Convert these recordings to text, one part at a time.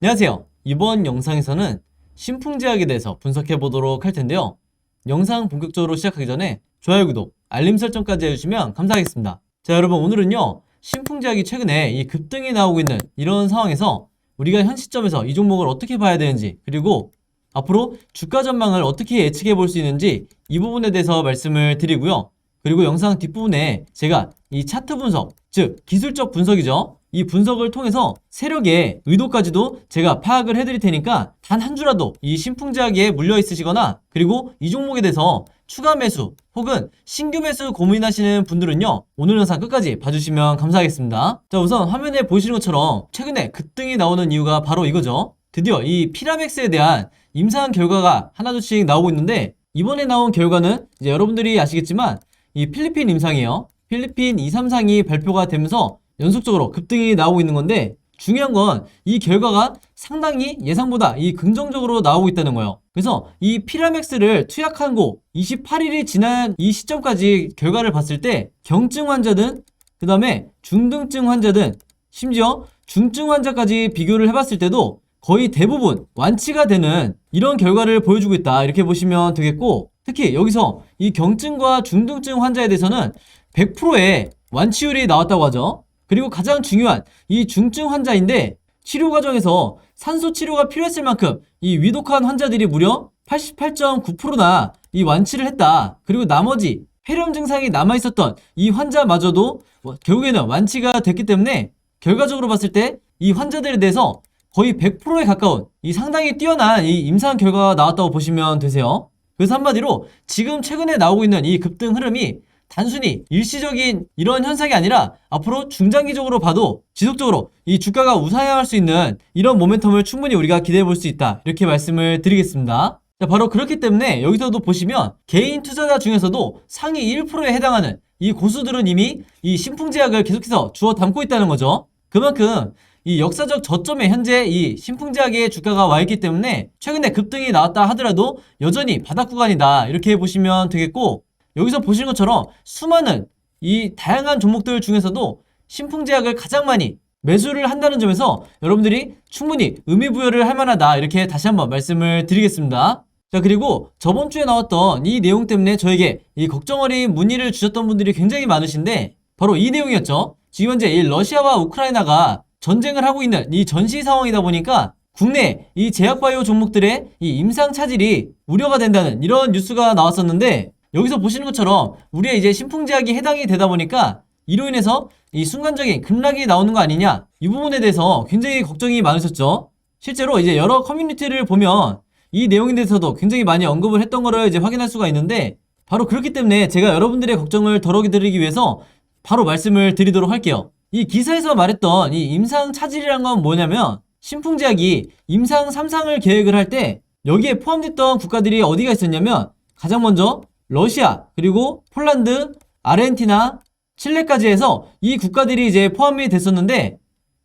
안녕하세요. 이번 영상에서는 신풍제약에 대해서 분석해 보도록 할 텐데요. 영상 본격적으로 시작하기 전에 좋아요, 구독, 알림 설정까지 해주시면 감사하겠습니다. 자, 여러분, 오늘은요, 신풍제약이 최근에 이 급등이 나오고 있는 이런 상황에서 우리가 현 시점에서 이 종목을 어떻게 봐야 되는지, 그리고 앞으로 주가 전망을 어떻게 예측해 볼 수 있는지 이 부분에 대해서 말씀을 드리고요. 그리고 영상 뒷부분에 제가 이 차트 분석, 즉 기술적 분석이죠. 이 분석을 통해서 세력의 의도까지도 제가 파악을 해드릴 테니까 단 한 주라도 이 신풍제약에 물려 있으시거나 그리고 이 종목에 대해서 추가 매수 혹은 신규 매수 고민하시는 분들은요, 오늘 영상 끝까지 봐주시면 감사하겠습니다. 자, 우선 화면에 보시는 것처럼 최근에 급등이 나오는 이유가 바로 이거죠. 드디어 이 피라맥스에 대한 임상 결과가 하나둘씩 나오고 있는데, 이번에 나온 결과는 이제 여러분들이 아시겠지만 이 필리핀 임상이에요. 필리핀 2, 3상이 발표가 되면서 연속적으로 급등이 나오고 있는 건데, 중요한 건 이 결과가 상당히 예상보다 이 긍정적으로 나오고 있다는 거예요. 그래서 이 피라맥스를 투약한 고 28일이 지난 이 시점까지 결과를 봤을 때 경증 환자든 그 다음에 중등증 환자든 심지어 중증 환자까지 비교를 해봤을 때도 거의 대부분 완치가 되는 이런 결과를 보여주고 있다, 이렇게 보시면 되겠고, 특히 여기서 이 경증과 중등증 환자에 대해서는 100%의 완치율이 나왔다고 하죠. 그리고 가장 중요한 이 중증 환자인데, 치료 과정에서 산소 치료가 필요했을 만큼 이 위독한 환자들이 무려 88.9%나 이 완치를 했다. 그리고 나머지 폐렴 증상이 남아있었던 이 환자마저도 결국에는 완치가 됐기 때문에 결과적으로 봤을 때 이 환자들에 대해서 거의 100%에 가까운 이 상당히 뛰어난 이 임상 결과가 나왔다고 보시면 되세요. 그래서 한마디로 지금 최근에 나오고 있는 이 급등 흐름이 단순히 일시적인 이런 현상이 아니라 앞으로 중장기적으로 봐도 지속적으로 이 주가가 우상향할 수 있는 이런 모멘텀을 충분히 우리가 기대해 볼 수 있다, 이렇게 말씀을 드리겠습니다. 자, 바로 그렇기 때문에 여기서도 보시면 개인 투자자 중에서도 상위 1%에 해당하는 이 고수들은 이미 이 신풍제약을 계속해서 주워 담고 있다는 거죠. 그만큼 이 역사적 저점에 현재 이 신풍제약의 주가가 와 있기 때문에 최근에 급등이 나왔다 하더라도 여전히 바닥 구간이다, 이렇게 보시면 되겠고, 여기서 보시는 것처럼 수많은 이 다양한 종목들 중에서도 신풍제약을 가장 많이 매수를 한다는 점에서 여러분들이 충분히 의미부여를 할 만하다, 이렇게 다시 한번 말씀을 드리겠습니다. 자, 그리고 저번 주에 나왔던 이 내용 때문에 저에게 이 걱정 어린 문의를 주셨던 분들이 굉장히 많으신데, 바로 이 내용이었죠. 지금 현재 이 러시아와 우크라이나가 전쟁을 하고 있는 이 전시 상황이다 보니까 국내 이 제약바이오 종목들의 이 임상 차질이 우려가 된다는 이런 뉴스가 나왔었는데, 여기서 보시는 것처럼 우리의 이제 신풍제약이 해당이 되다 보니까 이로 인해서 이 순간적인 급락이 나오는 거 아니냐, 이 부분에 대해서 굉장히 걱정이 많으셨죠. 실제로 이제 여러 커뮤니티를 보면 이 내용에 대해서도 굉장히 많이 언급을 했던 거를 이제 확인할 수가 있는데, 바로 그렇기 때문에 제가 여러분들의 걱정을 덜어기 드리기 위해서 바로 말씀을 드리도록 할게요. 이 기사에서 말했던 이 임상 차질이란 건 뭐냐면, 신풍제약이 임상 3상을 계획을 할 때 여기에 포함됐던 국가들이 어디가 있었냐면, 가장 먼저 러시아, 그리고 폴란드, 아르헨티나, 칠레까지 해서 이 국가들이 이제 포함이 됐었는데,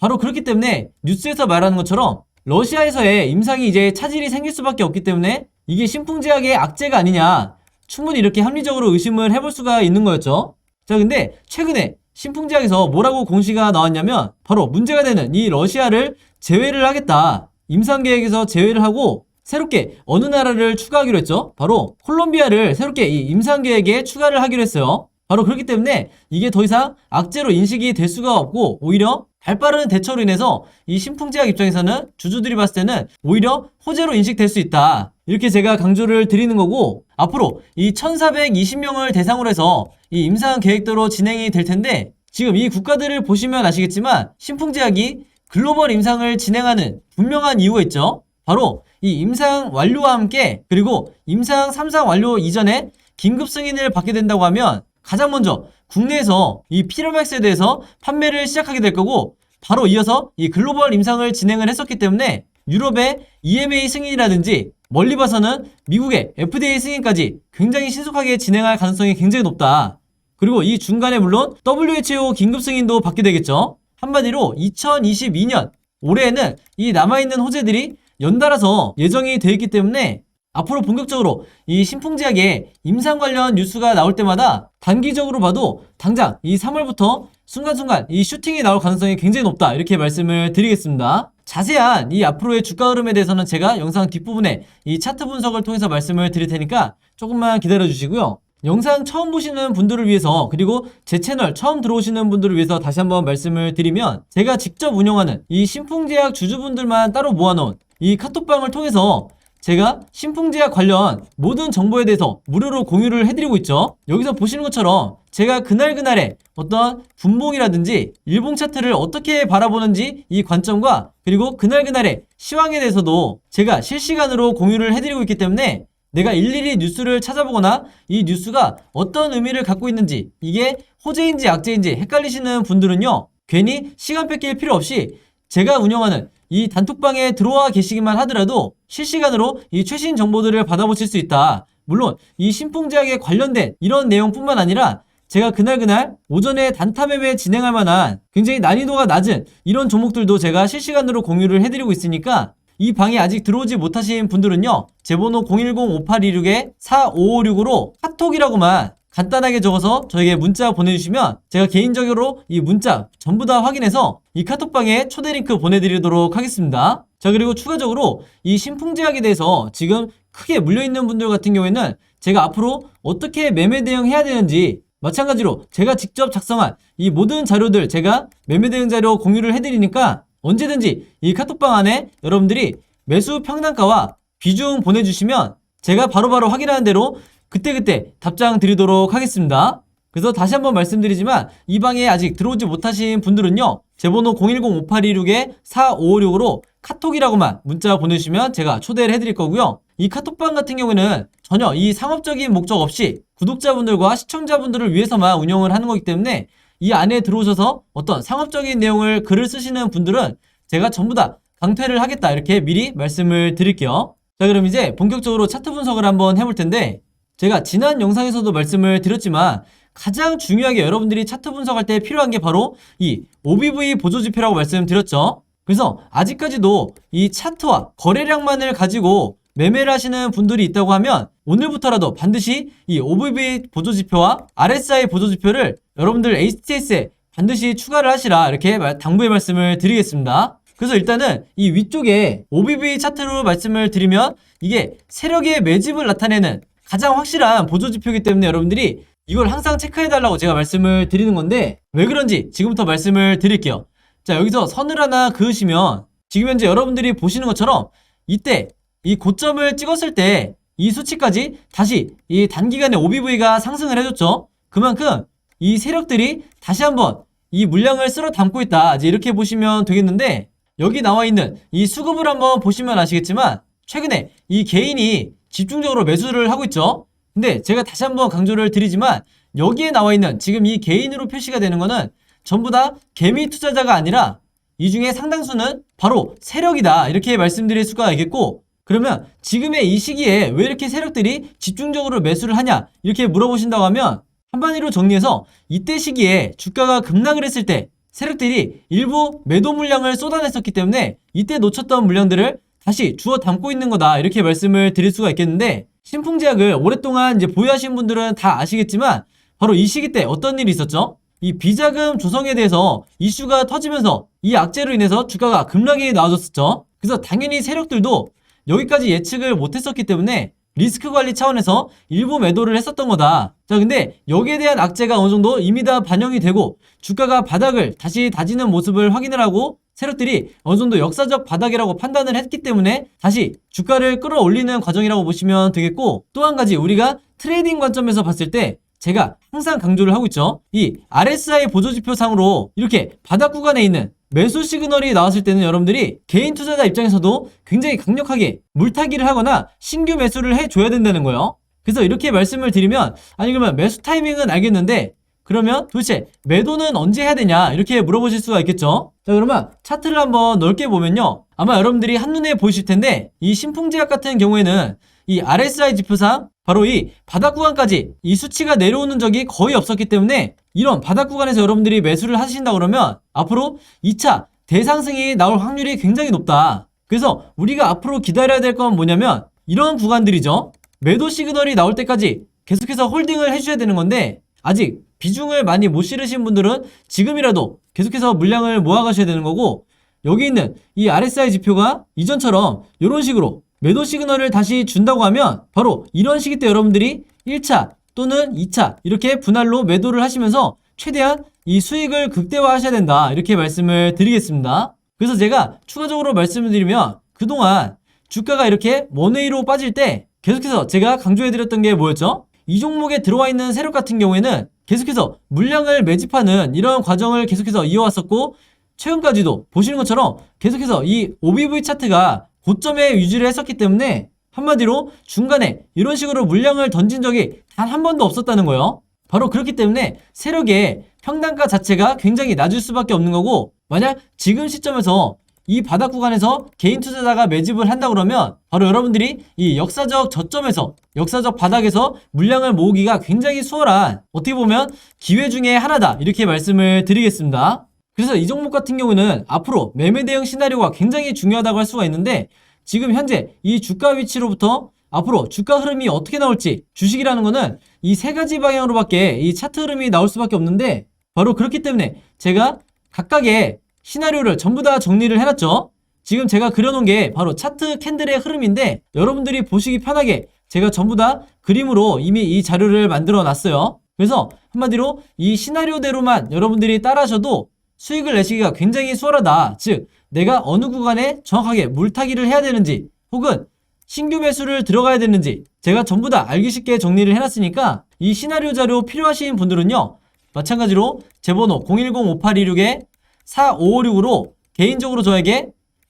바로 그렇기 때문에 뉴스에서 말하는 것처럼 러시아에서의 임상이 이제 차질이 생길 수밖에 없기 때문에 이게 신풍제약의 악재가 아니냐, 충분히 이렇게 합리적으로 의심을 해볼 수가 있는 거였죠. 자, 근데 최근에 신풍제약에서 뭐라고 공시가 나왔냐면, 바로 문제가 되는 이 러시아를 제외를 하겠다, 임상 계획에서 제외를 하고 새롭게 어느 나라를 추가하기로 했죠. 바로 콜롬비아를 새롭게 이 임상 계획에 추가를 하기로 했어요. 바로 그렇기 때문에 이게 더 이상 악재로 인식이 될 수가 없고, 오히려 발빠른 대처로 인해서 이 신풍제약 입장에서는, 주주들이 봤을 때는 오히려 호재로 인식될 수 있다, 이렇게 제가 강조를 드리는 거고, 앞으로 이 1420명을 대상으로 해서 이 임상 계획대로 진행이 될 텐데, 지금 이 국가들을 보시면 아시겠지만 신풍제약이 글로벌 임상을 진행하는 분명한 이유가 있죠. 바로 이 임상 완료와 함께, 그리고 임상 3상 완료 이전에 긴급 승인을 받게 된다고 하면 가장 먼저 국내에서 이 피라맥스에 대해서 판매를 시작하게 될 거고, 바로 이어서 이 글로벌 임상을 진행을 했었기 때문에 유럽의 EMA 승인이라든지 멀리 봐서는 미국의 FDA 승인까지 굉장히 신속하게 진행할 가능성이 굉장히 높다. 그리고 이 중간에 물론 WHO 긴급 승인도 받게 되겠죠. 한마디로 2022년 올해에는 이 남아있는 호재들이 연달아서 예정이 되어 있기 때문에 앞으로 본격적으로 이 신풍제약의 임상 관련 뉴스가 나올 때마다 단기적으로 봐도 당장 이 3월부터 순간순간 이 슈팅이 나올 가능성이 굉장히 높다, 이렇게 말씀을 드리겠습니다. 자세한 이 앞으로의 주가 흐름에 대해서는 제가 영상 뒷부분에 이 차트 분석을 통해서 말씀을 드릴 테니까 조금만 기다려 주시고요. 영상 처음 보시는 분들을 위해서, 그리고 제 채널 처음 들어오시는 분들을 위해서 다시 한번 말씀을 드리면, 제가 직접 운영하는 이 신풍제약 주주분들만 따로 모아놓은 이 카톡방을 통해서 제가 신풍제약 관련 모든 정보에 대해서 무료로 공유를 해드리고 있죠. 여기서 보시는 것처럼 제가 그날그날의 어떤 분봉이라든지 일봉 차트를 어떻게 바라보는지 이 관점과, 그리고 그날그날의 시황에 대해서도 제가 실시간으로 공유를 해드리고 있기 때문에 내가 일일이 뉴스를 찾아보거나 이 뉴스가 어떤 의미를 갖고 있는지, 이게 호재인지 악재인지 헷갈리시는 분들은요, 괜히 시간 뺏길 필요 없이 제가 운영하는 이 단톡방에 들어와 계시기만 하더라도 실시간으로 이 최신 정보들을 받아보실 수 있다. 물론 이 신풍제약에 관련된 이런 내용뿐만 아니라 제가 그날 오전에 단타 매매 진행할 만한 굉장히 난이도가 낮은 이런 종목들도 제가 실시간으로 공유를 해드리고 있으니까, 이 방에 아직 들어오지 못하신 분들은요, 제 번호 010-5826-4556으로 카톡이라고만 간단하게 적어서 저에게 문자 보내주시면 제가 개인적으로 이 문자 전부 다 확인해서 이 카톡방에 초대 링크 보내드리도록 하겠습니다. 자, 그리고 추가적으로 이 신풍제약에 대해서 지금 크게 물려있는 분들 같은 경우에는 제가 앞으로 어떻게 매매 대응해야 되는지, 마찬가지로 제가 직접 작성한 이 모든 자료들 제가 매매 대응 자료 공유를 해드리니까 언제든지 이 카톡방 안에 여러분들이 매수 평단가와 비중 보내주시면 제가 바로바로 확인하는 대로 그때그때 답장 드리도록 하겠습니다. 그래서 다시 한번 말씀드리지만, 이 방에 아직 들어오지 못하신 분들은요, 제 번호 010-5826-4556으로 카톡이라고만 문자 보내주시면 제가 초대를 해드릴 거고요. 이 카톡방 같은 경우에는 전혀 이 상업적인 목적 없이 구독자분들과 시청자분들을 위해서만 운영을 하는 거기 때문에, 이 안에 들어오셔서 어떤 상업적인 내용을 글을 쓰시는 분들은 제가 전부 다 강퇴를 하겠다, 이렇게 미리 말씀을 드릴게요. 자, 그럼 이제 본격적으로 차트 분석을 한번 해볼 텐데, 제가 지난 영상에서도 말씀을 드렸지만 가장 중요하게 여러분들이 차트 분석할 때 필요한 게 바로 이 OBV 보조지표라고 말씀드렸죠. 그래서 아직까지도 이 차트와 거래량만을 가지고 매매를 하시는 분들이 있다고 하면 오늘부터라도 반드시 이 OBV 보조지표와 RSI 보조지표를 여러분들 HTS에 반드시 추가를 하시라, 이렇게 당부의 말씀을 드리겠습니다. 그래서 일단은 이 위쪽에 OBV 차트로 말씀을 드리면, 이게 세력의 매집을 나타내는 가장 확실한 보조지표이기 때문에 여러분들이 이걸 항상 체크해달라고 제가 말씀을 드리는 건데, 왜 그런지 지금부터 말씀을 드릴게요. 자, 여기서 선을 하나 그으시면 지금 현재 여러분들이 보시는 것처럼 이때 이 고점을 찍었을 때 이 수치까지 다시 이 단기간에 OBV가 상승을 해줬죠. 그만큼 이 세력들이 다시 한번 이 물량을 쓸어 담고 있다, 이제 이렇게 보시면 되겠는데, 여기 나와 있는 이 수급을 한번 보시면 아시겠지만 최근에 이 개인이 집중적으로 매수를 하고 있죠. 근데 제가 다시 한번 강조를 드리지만, 여기에 나와 있는 지금 이 개인으로 표시가 되는 거는 전부 다 개미 투자자가 아니라 이 중에 상당수는 바로 세력이다, 이렇게 말씀드릴 수가 있겠고, 그러면 지금의 이 시기에 왜 이렇게 세력들이 집중적으로 매수를 하냐, 이렇게 물어보신다고 하면, 한마디로 정리해서 이때 시기에 주가가 급락을 했을 때 세력들이 일부 매도 물량을 쏟아냈었기 때문에 이때 놓쳤던 물량들을 다시 주워 담고 있는 거다, 이렇게 말씀을 드릴 수가 있겠는데, 신풍제약을 오랫동안 이제 보유하신 분들은 다 아시겠지만 바로 이 시기 때 어떤 일이 있었죠? 이 비자금 조성에 대해서 이슈가 터지면서 이 악재로 인해서 주가가 급락이 나와줬었죠. 그래서 당연히 세력들도 여기까지 예측을 못했었기 때문에 리스크 관리 차원에서 일부 매도를 했었던 거다. 자, 근데 여기에 대한 악재가 어느 정도 이미 다 반영이 되고 주가가 바닥을 다시 다지는 모습을 확인을 하고 세력들이 어느 정도 역사적 바닥이라고 판단을 했기 때문에 다시 주가를 끌어올리는 과정이라고 보시면 되겠고, 또 한 가지 우리가 트레이딩 관점에서 봤을 때 제가 항상 강조를 하고 있죠. 이 RSI 보조지표상으로 이렇게 바닥 구간에 있는 매수 시그널이 나왔을 때는 여러분들이 개인 투자자 입장에서도 굉장히 강력하게 물타기를 하거나 신규 매수를 해줘야 된다는 거예요. 그래서 이렇게 말씀을 드리면, 아니 그러면 매수 타이밍은 알겠는데 그러면 도대체 매도는 언제 해야 되냐, 이렇게 물어보실 수가 있겠죠. 자, 그러면 차트를 한번 넓게 보면요, 아마 여러분들이 한눈에 보이실 텐데, 이 신풍제약 같은 경우에는 이 RSI 지표상 바로 이 바닥 구간까지 이 수치가 내려오는 적이 거의 없었기 때문에 이런 바닥 구간에서 여러분들이 매수를 하신다 그러면 앞으로 2차 대상승이 나올 확률이 굉장히 높다. 그래서 우리가 앞으로 기다려야 될 건 뭐냐면, 이런 구간들이죠. 매도 시그널이 나올 때까지 계속해서 홀딩을 해주셔야 되는 건데, 아직 비중을 많이 못 실으신 분들은 지금이라도 계속해서 물량을 모아가셔야 되는 거고, 여기 있는 이 RSI 지표가 이전처럼 이런 식으로 매도 시그널을 다시 준다고 하면 바로 이런 시기 때 여러분들이 1차 또는 2차 이렇게 분할로 매도를 하시면서 최대한 이 수익을 극대화하셔야 된다, 이렇게 말씀을 드리겠습니다. 그래서 제가 추가적으로 말씀을 드리면, 그동안 주가가 이렇게 원웨이로 빠질 때 계속해서 제가 강조해드렸던 게 뭐였죠? 이 종목에 들어와 있는 세력 같은 경우에는 계속해서 물량을 매집하는 이런 과정을 계속해서 이어왔었고, 최근까지도 보시는 것처럼 계속해서 이 OBV 차트가 고점에 유지를 했었기 때문에 한마디로 중간에 이런 식으로 물량을 던진 적이 단 한 번도 없었다는 거예요. 바로 그렇기 때문에 세력의 평단가 자체가 굉장히 낮을 수밖에 없는 거고, 만약 지금 시점에서 이 바닥 구간에서 개인 투자자가 매집을 한다 그러면 바로 여러분들이 이 역사적 저점에서, 역사적 바닥에서 물량을 모으기가 굉장히 수월한, 어떻게 보면 기회 중에 하나다, 이렇게 말씀을 드리겠습니다. 그래서 이 종목 같은 경우는 앞으로 매매 대응 시나리오가 굉장히 중요하다고 할 수가 있는데, 지금 현재 이 주가 위치로부터 앞으로 주가 흐름이 어떻게 나올지, 주식이라는 거는 이 세 가지 방향으로밖에 이 차트 흐름이 나올 수밖에 없는데, 바로 그렇기 때문에 제가 각각의 시나리오를 전부 다 정리를 해놨죠. 지금 제가 그려놓은 게 바로 차트 캔들의 흐름인데, 여러분들이 보시기 편하게 제가 전부 다 그림으로 이미 이 자료를 만들어 놨어요. 그래서 한마디로 이 시나리오대로만 여러분들이 따라하셔도 수익을 내시기가 굉장히 수월하다. 즉, 내가 어느 구간에 정확하게 물타기를 해야 되는지, 혹은 신규 매수를 들어가야 되는지 제가 전부 다 알기 쉽게 정리를 해놨으니까, 이 시나리오 자료 필요하신 분들은요, 마찬가지로 제 번호 010-5826-4556으로 개인적으로 저에게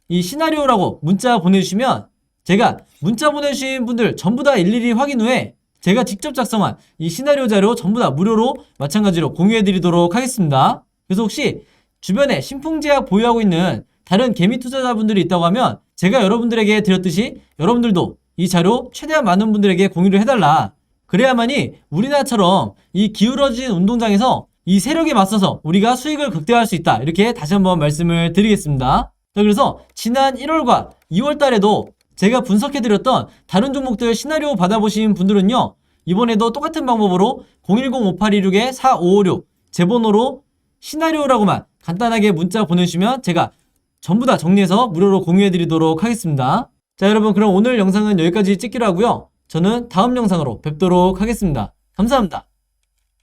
이 시나리오라고 문자 보내주시면, 제가 문자 보내주신 분들 전부 다 일일이 확인 후에 제가 직접 작성한 이 시나리오 자료 전부 다 무료로 마찬가지로 공유해드리도록 하겠습니다. 그래서 혹시 주변에 신풍제약 보유하고 있는 다른 개미 투자자분들이 있다고 하면 제가 여러분들에게 드렸듯이 여러분들도 이 자료 최대한 많은 분들에게 공유를 해달라. 그래야만이 우리나라처럼 이 기울어진 운동장에서 이 세력에 맞서서 우리가 수익을 극대화할 수 있다, 이렇게 다시 한번 말씀을 드리겠습니다. 자, 그래서 지난 1월과 2월 달에도 제가 분석해드렸던 다른 종목들 시나리오 받아보신 분들은요, 이번에도 똑같은 방법으로 010-5826-4556 제 번호로 시나리오라고만 간단하게 문자 보내주시면 제가 전부 다 정리해서 무료로 공유해드리도록 하겠습니다. 자, 여러분, 그럼 오늘 영상은 여기까지 찍기로 하고요. 저는 다음 영상으로 뵙도록 하겠습니다. 감사합니다.